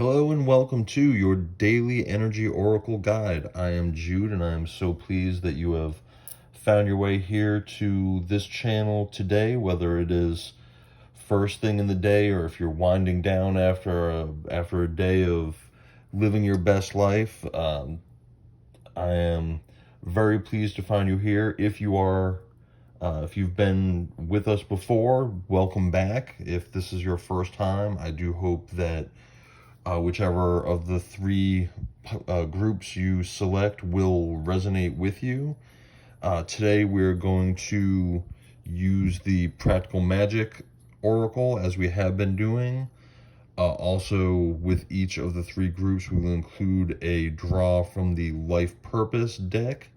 Hello and welcome to your daily energy oracle guide. I am Jude and I am so pleased that you have found your way here to this channel today, whether it is first thing in the day or if you're winding down after a day of living your best life. I am very pleased to find you here. If you've been with us before, welcome back. If this is your first time, I do hope that whichever of the three groups you select will resonate with you. Today we're going to use the Practical Magic Oracle as we have been doing. Also, with each of the three groups, we will include a draw from the Life Purpose deck.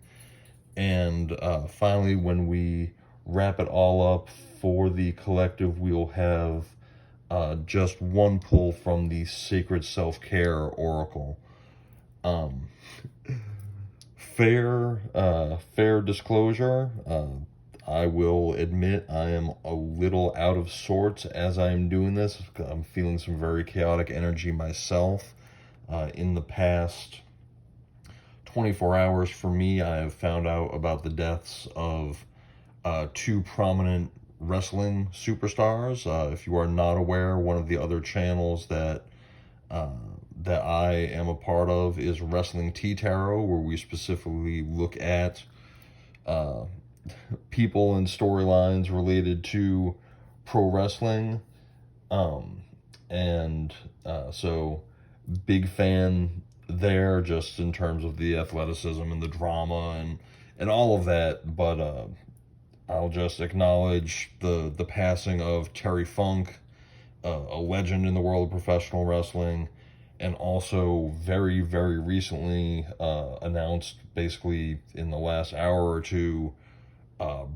And finally, when we wrap it all up for the collective, we'll have just one pull from the Sacred Self-Care Oracle. Fair disclosure, I will admit I am a little out of sorts as I am doing this. I'm feeling some very chaotic energy myself. In the past 24 hours for me, I have found out about the deaths of two prominent wrestling superstars. If you are not aware, one of the other channels that I am a part of is Wrestling Tea Tarot, where we specifically look at people and storylines related to pro wrestling. So big fan there, just in terms of the athleticism and the drama and all of that. But I'll just acknowledge the passing of Terry Funk, a legend in the world of professional wrestling, and also very, very recently announced, basically in the last hour or two,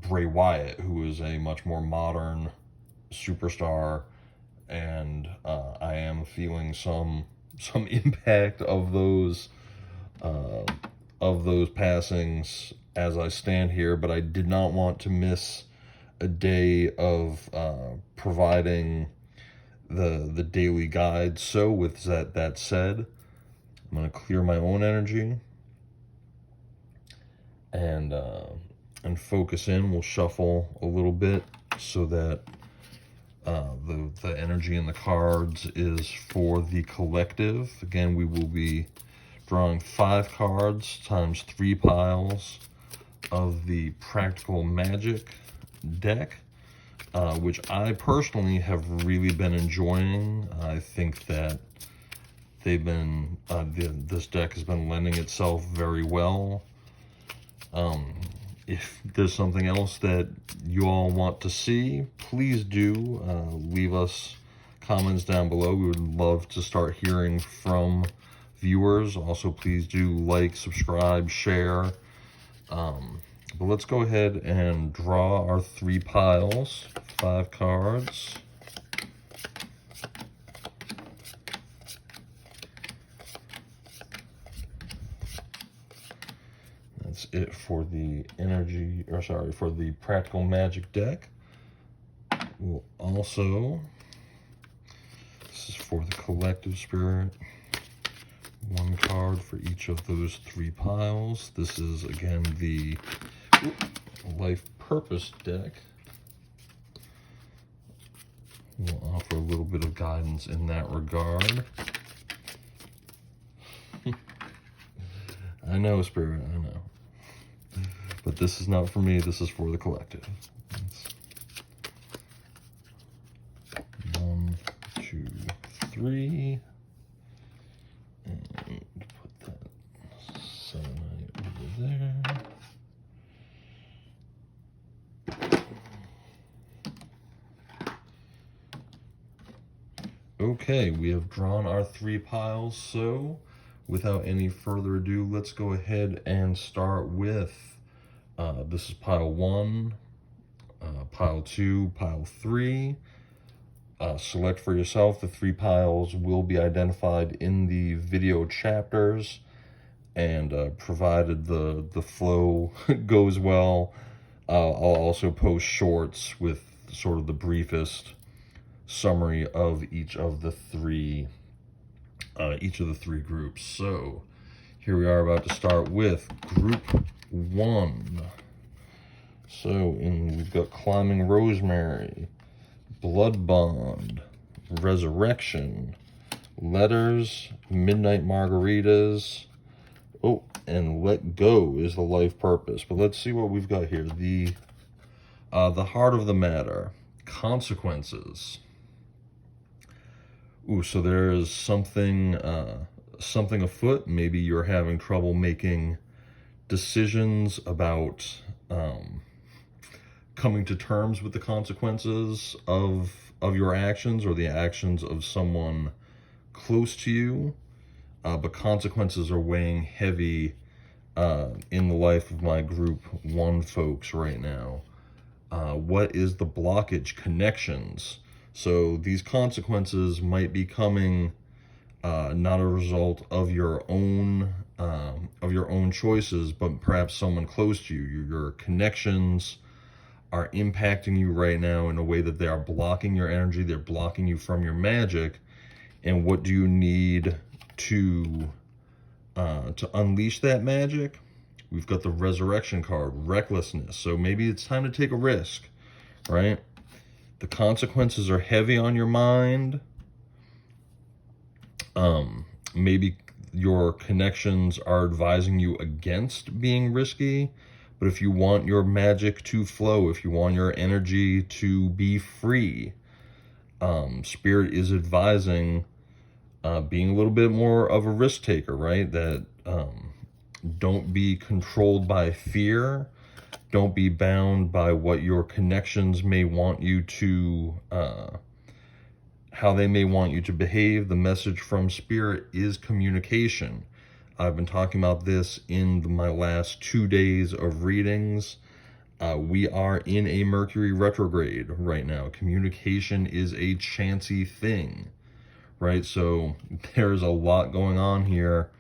Bray Wyatt, who is a much more modern superstar, and I am feeling some impact of those passings as I stand here, but I did not want to miss a day of providing the daily guide. So with that said, I'm going to clear my own energy and focus in. We'll shuffle a little bit so that the energy in the cards is for the collective. Again, we will be drawing 5 cards times 3 piles of the Practical Magic deck, which I personally have really been enjoying. I think that they've been this deck has been lending itself very well. If there's something else that you all want to see, please do leave us comments down below. We would love to start hearing from viewers. Also, please do like, subscribe, share. But let's go ahead and draw our 3 piles, 5 cards. That's it for the for the Practical Magic deck. We'll also, this is for the collective spirit, 1 card for each of those 3 piles. This is, again, the Life Purpose deck. We'll offer a little bit of guidance in that regard. I know, Spirit, I know. But this is not for me, this is for the collective. That's 1, 2, 3. And put that selenite over there. Okay, we have drawn our 3 piles, so without any further ado, let's go ahead and start with, this is pile 1, pile 2, pile 3. Select for yourself. The 3 piles will be identified in the video chapters, and provided the flow goes well, I'll also post shorts with sort of the briefest summary of each of the 3 each of the three groups. So here we are about to start with group 1. So we've got Climbing Rosemary, Blood Bond, Resurrection, Letters, Midnight Margaritas, oh, and Let Go is the life purpose. But let's see what we've got here. The heart of the matter, consequences. Ooh, so there's something afoot. Maybe you're having trouble making decisions about coming to terms with the consequences of your actions or the actions of someone close to you. But consequences are weighing heavy in the life of my group 1 folks right now. What is the blockage? Connections. So these consequences might be coming not a result of your own choices, but perhaps someone close to you. Your connections are impacting you right now in a way that they are blocking your energy. They're blocking you from your magic. And what do you need to unleash that magic? We've got the Resurrection card, recklessness. So maybe it's time to take a risk, right? The consequences are heavy on your mind. Maybe your connections are advising you against being risky. But if you want your magic to flow, if you want your energy to be free, Spirit is advising being a little bit more of a risk taker, right? That don't be controlled by fear. Don't be bound by what your connections may want you to, how they may want you to behave. The message from Spirit is communication. I've been talking about this in my last 2 days of readings. We are in a Mercury retrograde right now. Communication is a chancy thing, right? So there's a lot going on here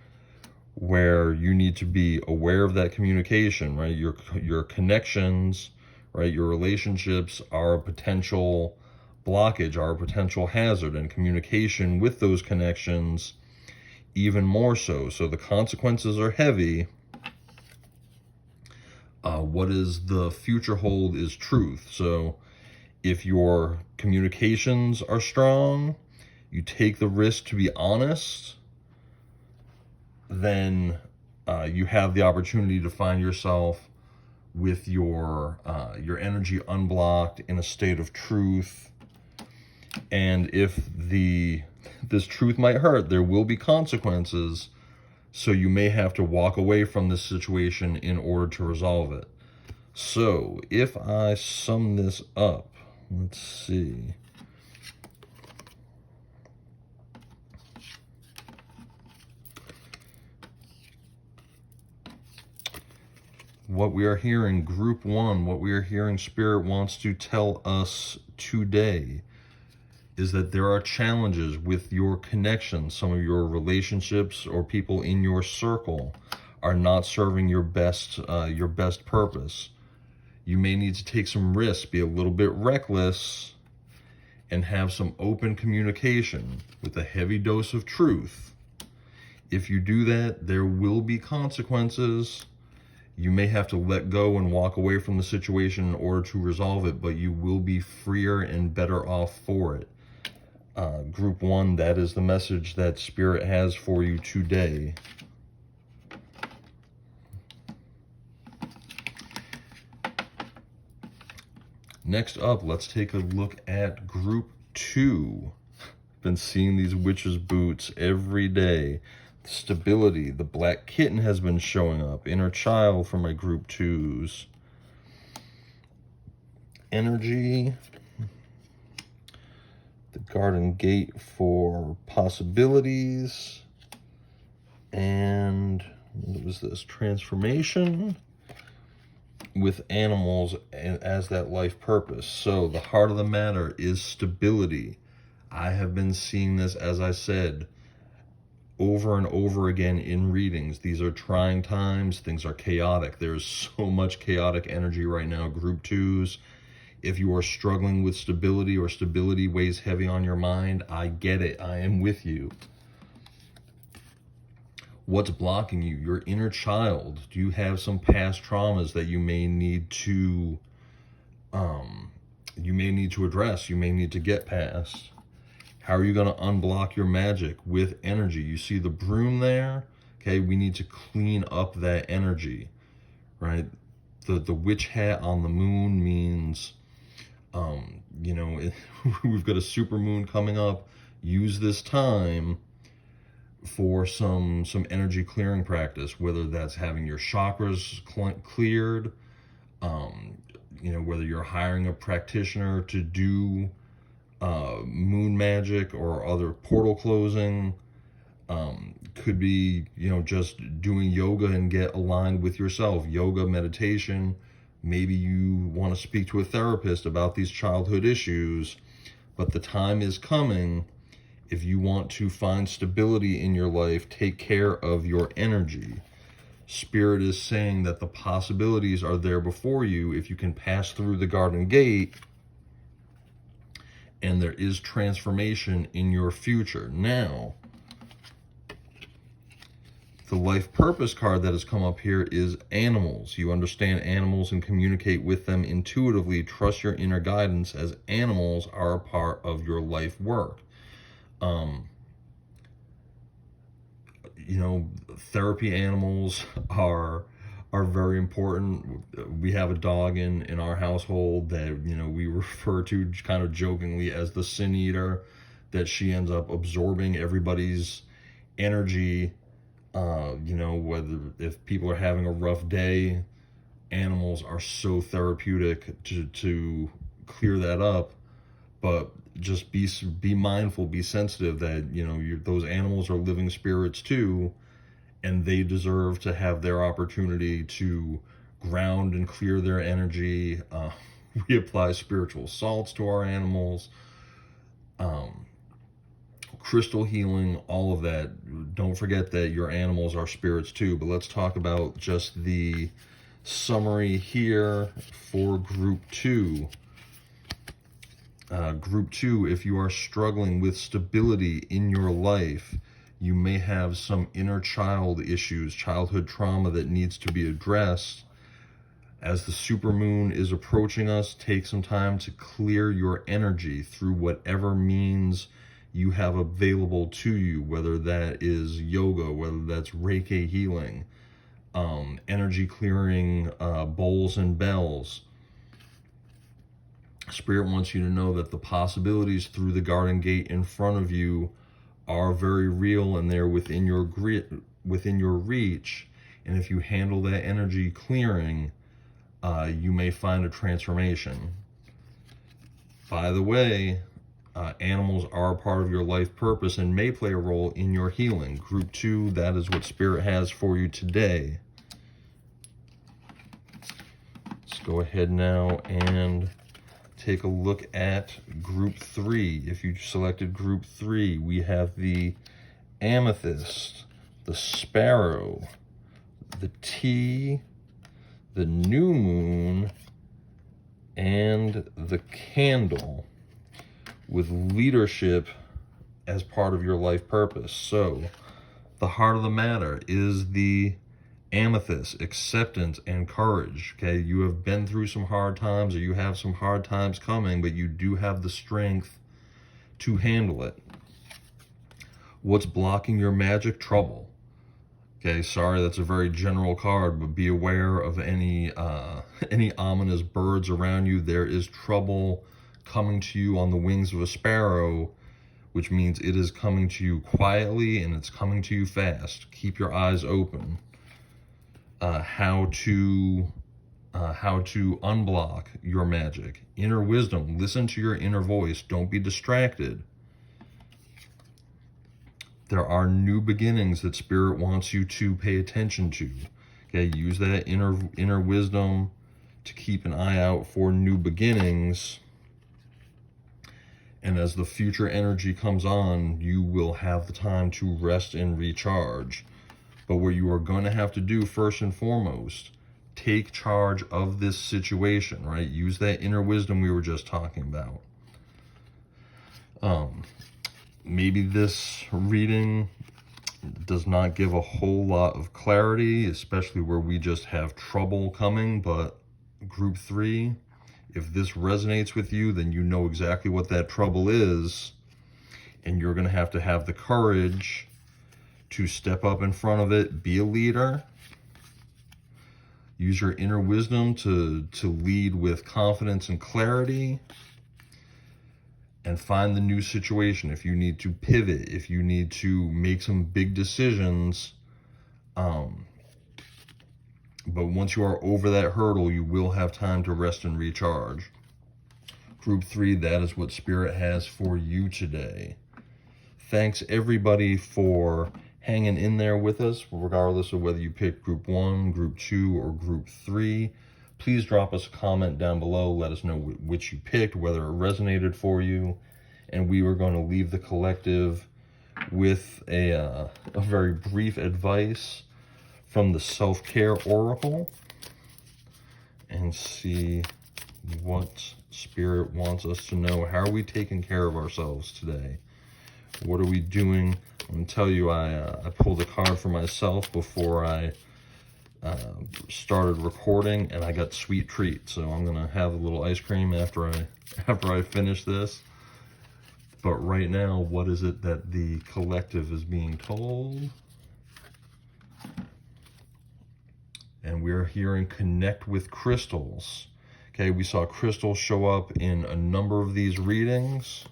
where you need to be aware of that communication, right? Your connections, right? Your relationships are a potential blockage, are a potential hazard, and communication with those connections even more so. So the consequences are heavy. What is the future hold is truth. So if your communications are strong, you take the risk to be honest, then you have the opportunity to find yourself with your energy unblocked in a state of truth. And if this truth might hurt, there will be consequences. So you may have to walk away from this situation in order to resolve it. So if I sum this up, let's see. What we are hearing, group 1, what we are hearing Spirit wants to tell us today is that there are challenges with your connections. Some of your relationships or people in your circle are not serving your best purpose. You may need to take some risks, be a little bit reckless, and have some open communication with a heavy dose of truth. If you do that, there will be consequences. You may have to let go and walk away from the situation in order to resolve it, but you will be freer and better off for it. Group 1, that is the message that Spirit has for you today. Next up, let's take a look at group 2. Been seeing these witches' boots every day. Stability, the black kitten has been showing up. Inner child for my group 2s. Energy. The garden gate for possibilities. And what was this? Transformation with animals as that life purpose. So the heart of the matter is stability. I have been seeing this, as I said, over and over again in readings. These are trying times. Things are chaotic. There's so much chaotic energy right now. Group 2s, if you are struggling with stability or stability weighs heavy on your mind, I get it. I am with you. What's blocking you? Your inner child. Do you have some past traumas that you may need to address, you may need to get past? How are you going to unblock your magic with energy? You see the broom there? Okay, we need to clean up that energy, right? The witch hat on the moon means, we've got a super moon coming up. Use this time for some energy clearing practice, whether that's having your chakras cleared, whether you're hiring a practitioner to do moon magic or other portal closing. Could be, just doing yoga and get aligned with yourself. Yoga, meditation. Maybe you want to speak to a therapist about these childhood issues, but the time is coming. If you want to find stability in your life, take care of your energy. Spirit is saying that the possibilities are there before you if you can pass through the garden gate, and there is transformation in your future. Now, the life purpose card that has come up here is animals. You understand animals and communicate with them intuitively. Trust your inner guidance, as animals are a part of your life work. Therapy animals are very important. We have a dog in our household that, we refer to kind of jokingly as the sin eater, that she ends up absorbing everybody's energy. Whether if people are having a rough day, animals are so therapeutic to clear that up. But just be mindful, be sensitive that, those animals are living spirits too, and they deserve to have their opportunity to ground and clear their energy. We apply spiritual salts to our animals, crystal healing, all of that. Don't forget that your animals are spirits too. But let's talk about just the summary here for group 2. Group 2, if you are struggling with stability in your life, you may have some inner child issues, childhood trauma that needs to be addressed. As the supermoon is approaching us, take some time to clear your energy through whatever means you have available to you, whether that is yoga, whether that's Reiki healing, energy clearing, bowls and bells. Spirit wants you to know that the possibilities through the garden gate in front of you are very real, and they're within your reach. And if you handle that energy clearing, you may find a transformation. By the way, animals are a part of your life purpose and may play a role in your healing. Group 2, that is what Spirit has for you today. Let's go ahead now and take a look at group 3. If you selected group 3, we have the amethyst, the sparrow, the tea, the new moon, and the candle, with leadership as part of your life purpose. So the heart of the matter is the amethyst, acceptance and courage. Okay, you have been through some hard times, or you have some hard times coming, but you do have the strength to handle it. What's blocking your magic? Trouble. Okay, sorry, that's a very general card, but be aware of any ominous birds around you. There is trouble coming to you on the wings of a sparrow, which means it is coming to you quietly and it's coming to you fast. Keep your eyes open. How to unblock your magic. Inner wisdom. Listen to your inner voice. Don't be distracted. There are new beginnings that Spirit wants you to pay attention to. Okay, use that inner wisdom to keep an eye out for new beginnings. And as the future energy comes on, you will have the time to rest and recharge. But what you are going to have to do first and foremost, take charge of this situation, right? Use that inner wisdom we were just talking about. Maybe this reading does not give a whole lot of clarity, especially where we just have trouble coming. But group 3, if this resonates with you, then you know exactly what that trouble is, and you're going to have the courage to step up in front of it, be a leader, use your inner wisdom to lead with confidence and clarity, and find the new situation. If you need to pivot, if you need to make some big decisions, but once you are over that hurdle, you will have time to rest and recharge. Group 3, that is what Spirit has for you today. Thanks everybody for hanging in there with us, regardless of whether you pick group 1, group 2, or group 3. Please drop us a comment down below. Let us know which you picked, whether it resonated for you. And we are going to leave the collective with a very brief advice from the Self-Care Oracle, and see what Spirit wants us to know. How are we taking care of ourselves today? What are we doing? I'm going to tell you, I pulled a card for myself before I started recording, and I got sweet treat. So I'm going to have a little ice cream after I finish this. But right now, what is it that the collective is being told? And we're hearing connect with crystals. Okay, we saw crystals show up in a number of these readings.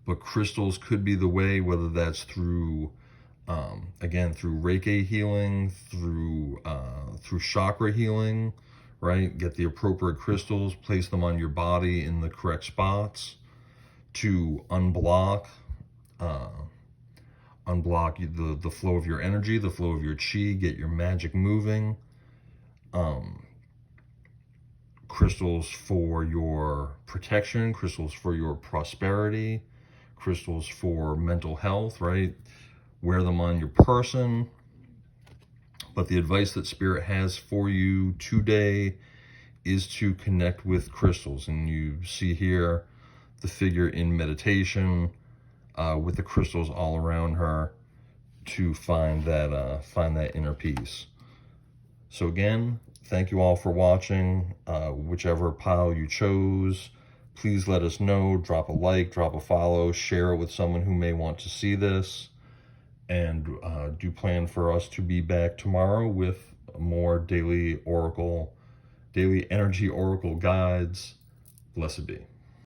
But crystals could be the way, whether that's through, again, through Reiki healing, through chakra healing, right? Get the appropriate crystals, place them on your body in the correct spots to unblock the flow of your energy, the flow of your chi, get your magic moving. Crystals for your protection, crystals for your prosperity, crystals for mental health, right? Wear them on your person. But the advice that Spirit has for you today is to connect with crystals. And you see here the figure in meditation with the crystals all around her to find that inner peace. So again, thank you all for watching. Whichever pile you chose, please let us know. Drop a like, drop a follow, share it with someone who may want to see this. And do plan for us to be back tomorrow with more daily energy oracle guides. Blessed be.